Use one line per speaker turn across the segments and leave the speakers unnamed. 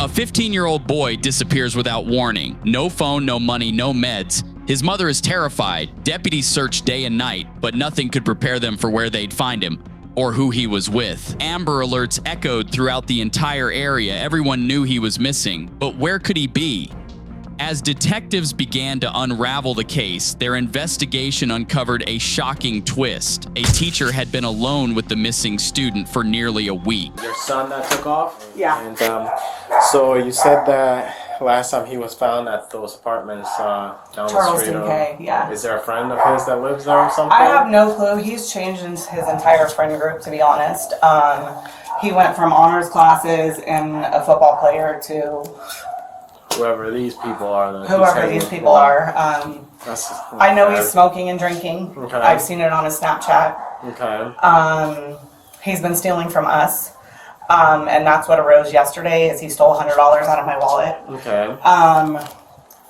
A 15-year-old boy disappears without warning. No phone, no money, no meds. His mother is terrified. Deputies search day and night, but nothing could prepare them for where they'd find him or who he was with. Amber alerts echoed throughout the entire area. Everyone knew he was missing, but where could he be? As detectives began to unravel the case, their investigation uncovered a shocking twist. A teacher had been alone with the missing student for nearly a week.
Your son that took off?
Yeah.
And so you said that last time he was found at those apartments down the street.
Charleston K, yeah.
Is there a friend of his that lives there or something?
I have no clue. He's changed his entire friend group, to be honest. He went from honors classes and a football player to
whoever these people are.
whoever these people are. I know he's
okay.
smoking and drinking.
Okay.
I've seen it on his Snapchat.
Okay.
He's been stealing from us. And that's what arose yesterday is he stole $100 out of my wallet.
Okay.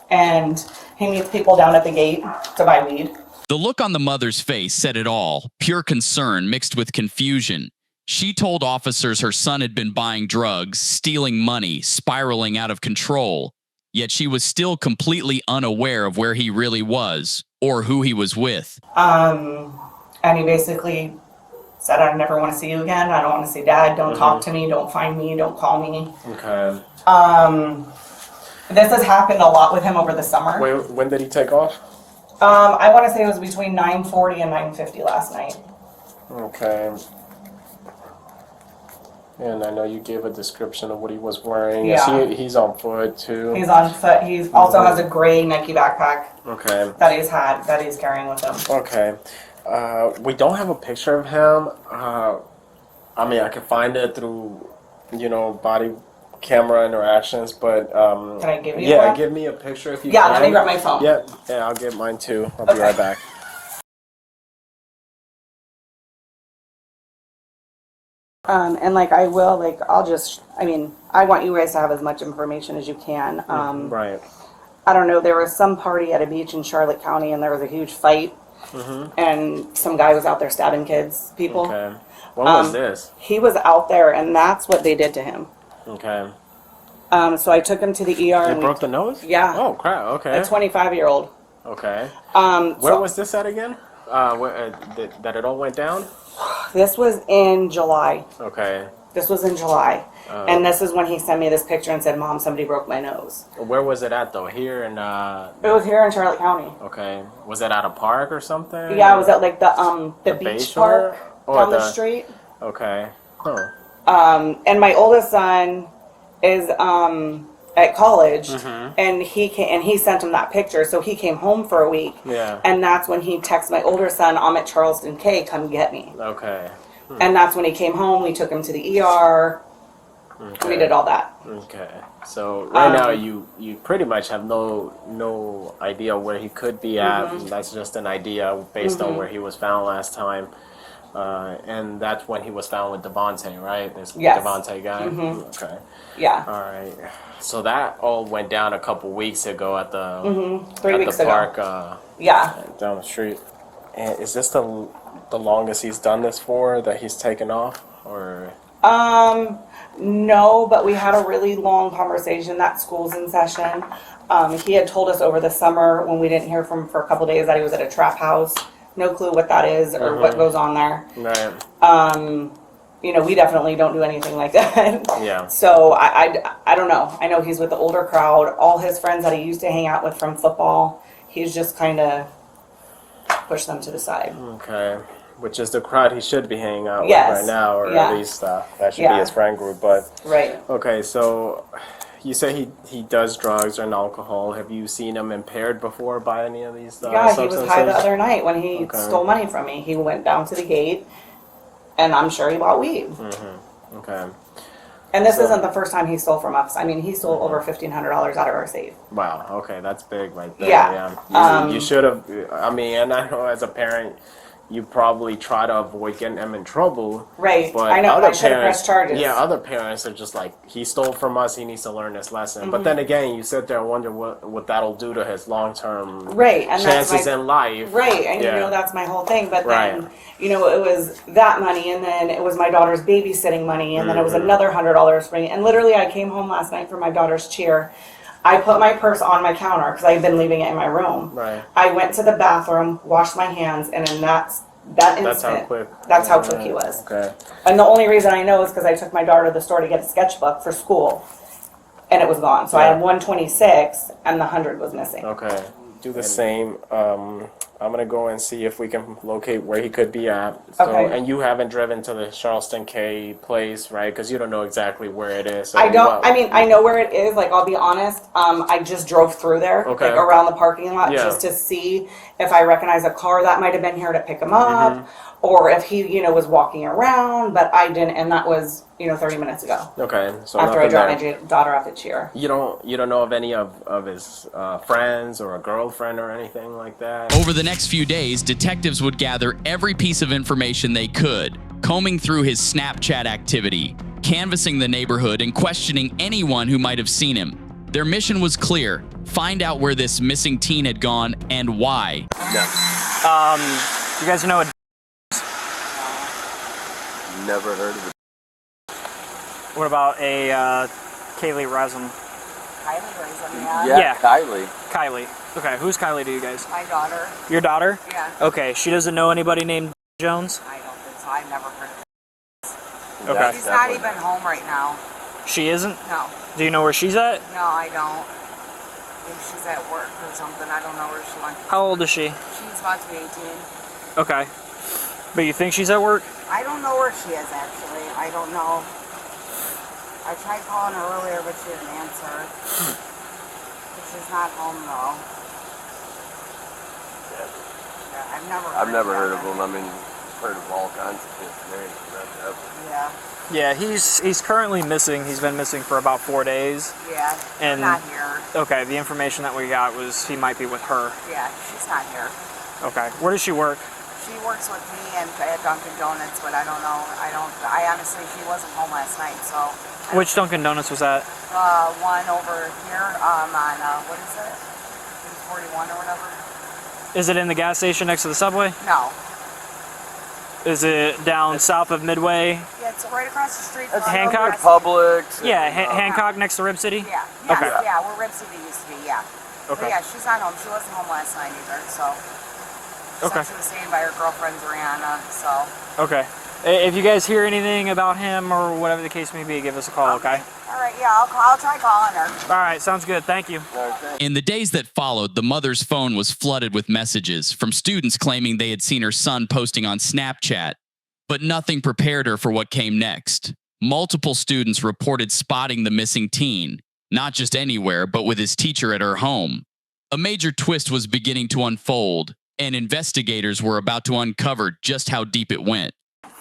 And he meets people down at the gate to buy weed.
The look on the mother's face said it all, pure concern mixed with confusion. She told officers her son had been buying drugs, stealing money, spiraling out of control, yet she was still completely unaware of where he really was or who he was with.
And he basically said, I never want to see you again. I don't want to see Dad. Don't talk to me. Don't find me. Don't call me.
Okay.
This has happened a lot with him over the summer.
Wait, when did he take off?
I want to say it was between 9:40 and 9:50 last night.
Okay. And I know you gave a description of what he was wearing.
Yeah.
He's on foot too.
He's on foot. He also has a gray Nike backpack
Okay.
that he's carrying with him.
Okay. We don't have a picture of him. I mean, I can find it through, body camera interactions, but
Can I give you
yeah,
one?
give me a picture if you
Yeah,
can.
let me grab my phone.
Yeah, I'll get mine too. I'll be
Okay.
right back.
And I want you guys to have as much information as you can.
Right.
I don't know, there was some party at a beach in Charlotte County and there was a huge fight. And some guy was out there stabbing people.
Okay. When was this?
He was out there and that's what they did to him.
Okay.
So I took him to the ER.
They
and
broke the nose?
Yeah.
Oh, crap. Okay.
A 25-year-old.
Okay.
Where
Where was this at again? That it all went down?
This was in July.
Okay.
This was in July. And this is when he sent me this picture and said, Mom, somebody broke my nose.
Where was it at though? Here in
It was here in Charlotte County.
Okay. Was it at a park or something?
Yeah, it was at the beach
Bayshore?
park
Or
down the street.
Okay. Huh.
And my oldest son is at college, and he sent him that picture. So he came home for a week,
Yeah.
and that's when he texted my older son, I'm at Charleston K, come get me.
Okay.
And that's when he came home. We took him to the ER.
Okay.
We did all that.
Okay. So right now you pretty much have no idea where he could be at. That's just an idea based on where he was found last time. And that's when he was found with Devontae, right? This
Yes.
Devontae guy. Okay.
Yeah.
All right. So that all went down a couple weeks ago at the
3 weeks ago.
park
Yeah.
down the street. And is this the longest he's done this for that he's taken off, or?
No, but we had a really long conversation that school's in session. He had told us over the summer when we didn't hear from him for a couple days that he was at a trap house. No clue what that is or what goes on there.
Right.
We definitely don't do anything like that.
Yeah.
So I don't know. I know he's with the older crowd. All his friends that he used to hang out with from football, he's just kind of pushed them to the side.
Okay. Which is the crowd he should be hanging out
Yes.
with right now, or
Yeah.
at least that should
Yeah.
be his friend group. But
Right.
okay, so you say he does drugs and alcohol. Have you seen him impaired before by any of these
Yeah, he
substances?
was high the other night when he
Okay.
stole money from me. He went down to the gate, and I'm sure he bought weed.
Okay.
And this
So-
isn't the first time he stole from us. I mean, he stole over $1,500 out of our safe.
Wow. Okay, that's big right there.
Yeah.
You should have. I mean, and I know as a parent, you probably try to avoid getting them in trouble.
Right.
But
I know.
other
I should have
parents,
pressed charges.
yeah, other parents are just like, he stole from us. He needs to learn this lesson. But then again, you sit there and wonder what that'll do to his long term
Right, and that's
chances
my,
in life.
right, and
Yeah.
you know that's my whole thing. But then,
Right.
you know, it was that money, and then it was my daughter's babysitting money, and then it was
Mm-hmm.
another $100 for me. And literally, I came home last night from my daughter's cheer. I put my purse on my counter because I've been leaving it in my room.
Right.
I went to the bathroom, washed my hands, and in that instant,
That's how quick.
That's how quick he was.
Okay.
And the only reason I know is because I took my daughter to the store to get a sketchbook for school, and it was gone. So I had 126, and the 100 was missing.
Okay. Do the same. I'm gonna go and see if we can locate where he could be at. So,
Okay.
And you haven't driven to the Charleston K place, right? Because you don't know exactly where it is. So
I don't.
what-
I mean, I know where it is. Like, I'll be honest. I just drove through there,
Okay.
like around the parking lot,
Yeah.
just to see if I recognize a car that might have been here to pick him up,
Mm-hmm.
or if he, you know, was walking around. But I didn't, and that was, you know, 30 minutes ago
Okay. So
after I
nothing
dropped
there.
my daughter off at cheer.
You don't know of any of his friends or a girlfriend or anything like that.
Over the next few days, detectives would gather every piece of information they could, combing through his Snapchat activity, canvassing the neighborhood, and questioning anyone who might have seen him. Their mission was clear: find out where this missing teen had gone and why.
You guys know what?
Never heard of it.
What about a Kaylee Rasm?
Yeah, Kylie.
Kylie. Okay, who's Kylie to you guys?
My daughter.
Your daughter?
Yeah.
Okay, she doesn't know anybody named Jones?
I don't think so. I've never heard of it.
Okay.
She's not even home right now.
She isn't?
No.
Do you know where she's at?
No, I don't. Maybe she's at work or something. I don't know where she went.
How old is she?
She's about to be 18.
Okay. But you think she's at work?
I don't know where she is, actually. I don't know. I tried calling her earlier, but she didn't answer. But she's not home, though. Yeah, I've never
Heard of him. I mean, heard of all kinds of kids' names. But
Yeah.
Yeah, he's currently missing. He's been missing for about 4 days.
Yeah.
And-
not here.
Okay, the information that we got was he might be with her.
Yeah, she's not here.
Okay. Where does she work?
She works with me and at Dunkin' Donuts, but I don't know. I honestly, she wasn't home last night, so.
Which Dunkin' Donuts was that?
One over here on, what is it? 41 or whatever?
Is it in the gas station next to the subway?
No.
Is it down south of Midway?
Yeah, it's right across the street from
Hancock?
Publix.
Yeah, Hancock next to Rib City?
Yeah. Yes,
Okay.
yeah, where Rib City used to be, yeah. But
Okay.
yeah, she's not home. She wasn't home last night either, so.
Okay.
She was staying by her girlfriend, Brianna, so.
Okay. If you guys hear anything about him or whatever the case may be, give us a call, okay?
All right, yeah, I'll try calling her.
All right, sounds good. Thank you.
In the days that followed, the mother's phone was flooded with messages from students claiming they had seen her son posting on Snapchat, but nothing prepared her for what came next. Multiple students reported spotting the missing teen, not just anywhere, but with his teacher at her home. A major twist was beginning to unfold, and investigators were about to uncover just how deep it went.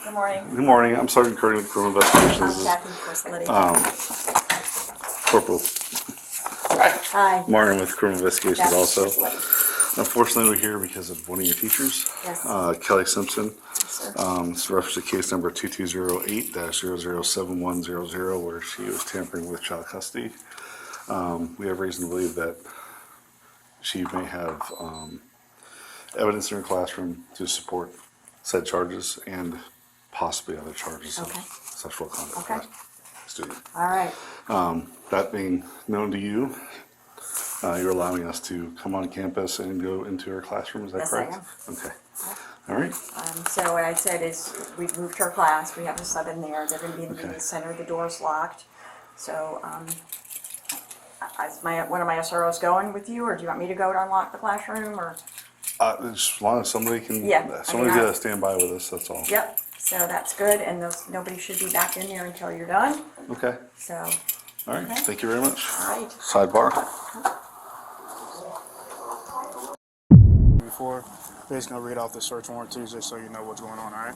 Good morning.
Good morning. I'm Sergeant Curry with Criminal Investigations.
Kathy Corsetti.
Corporal
Hi.
Martin with Criminal Investigations
Kathy
also.
Corsetti.
Unfortunately, we're here because of one of your teachers,
Yes.
Kelly Simpson.
Sir.
It's reference to case number 2208-007100, where she was tampering with child custody. We have reason to believe that she may have evidence in her classroom to support said charges and possibly other charges
Okay.
of sexual conduct
Okay.
by a student.
All right.
That being known to you, you're allowing us to come on campus and go into her classroom, is that
Yes, I
correct? Okay. All right.
So what I said is, we've moved her class, we have a sub in there, they're gonna be in the
Okay.
media center, the door's locked. So, is one of my SROs going with you, or do you want me to go to unlock the classroom, or?
As long as somebody can,
Yeah, I
somebody's
mean,
got to stand by with us, that's all.
Yep, so that's good, and nobody should be back in there until you're done,
Okay.
so,
All right.
Okay.
Thank you very much.
all right.
Sidebar.
Before, we're just gonna read off the search warrant too, just so you know what's going on, all right?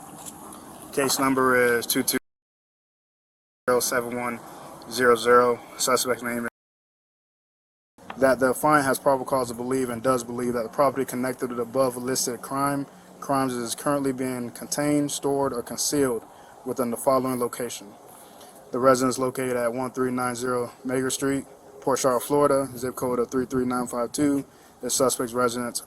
Case number is 220710. Suspect's name is that the affiant has probable cause to believe and does believe that the property connected to the above listed crime crimes is currently being contained, stored, or concealed within the following location. The residence located at 1390 Mager Street, Port Charlotte, Florida, zip code of 33952. The suspect's residence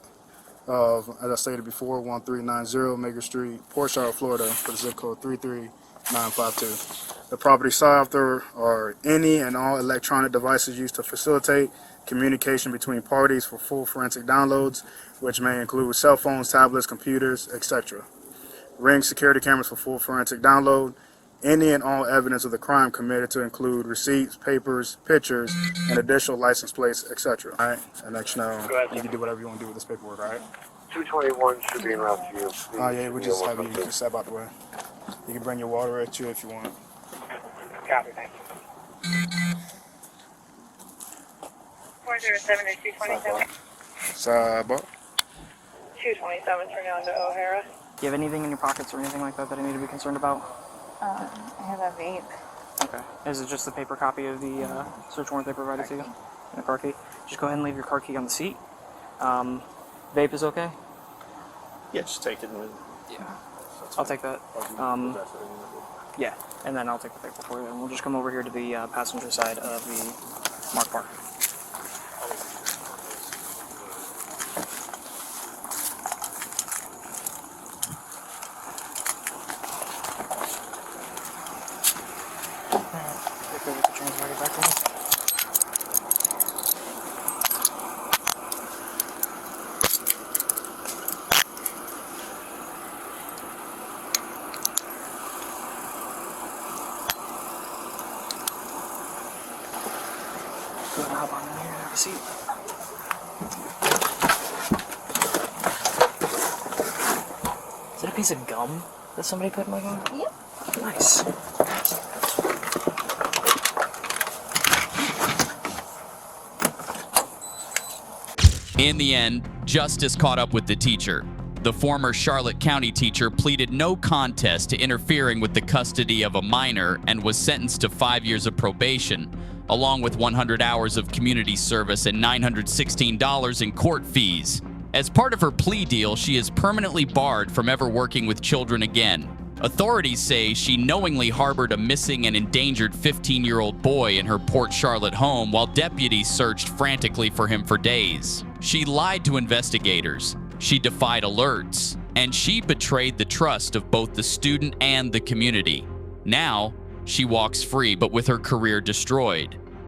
of, as I stated before, 1390 Mager Street, Port Charlotte, Florida, for the zip code 33952. The property sought after are any and all electronic devices used to facilitate communication between parties for full forensic downloads, which may include cell phones, tablets, computers, etc. Ring security cameras for full forensic download. Any and all evidence of the crime committed to include receipts, papers, pictures, and additional license plates, etc. All right, and next now you can do whatever you want to do with this paperwork. All right.
221 should be en route to you.
Oh yeah, we just have you just step out the way. You can bring your water at you if you want.
Copy, thank you. 407 to 227.
Sidebar.
227 for going to O'Hara.
Do you have anything in your pockets or anything like that that I need to be concerned about?
I have a vape.
Okay. Is it just the paper copy of the search warrant they provided to you? And a car key? Just go ahead and leave your car key on the seat. Vape is okay?
Yeah, just take it.
I'll take that. Yeah, and then I'll take the paper for you. And we'll just come over here to the passenger side of the Mark Park. Go ahead and hop on in here and have a seat. Is that a piece of gum that somebody put in my gum?
Yep.
Nice.
In the end, justice caught up with the teacher. The former Charlotte County teacher pleaded no contest to interfering with the custody of a minor and was sentenced to 5 years of probation, along with 100 hours of community service and $916 in court fees. As part of her plea deal, she is permanently barred from ever working with children again. Authorities say she knowingly harbored a missing and endangered 15-year-old boy in her Port Charlotte home while deputies searched frantically for him for days. She lied to investigators, she defied alerts, and she betrayed the trust of both the student and the community. Now, she walks free, but with her career destroyed.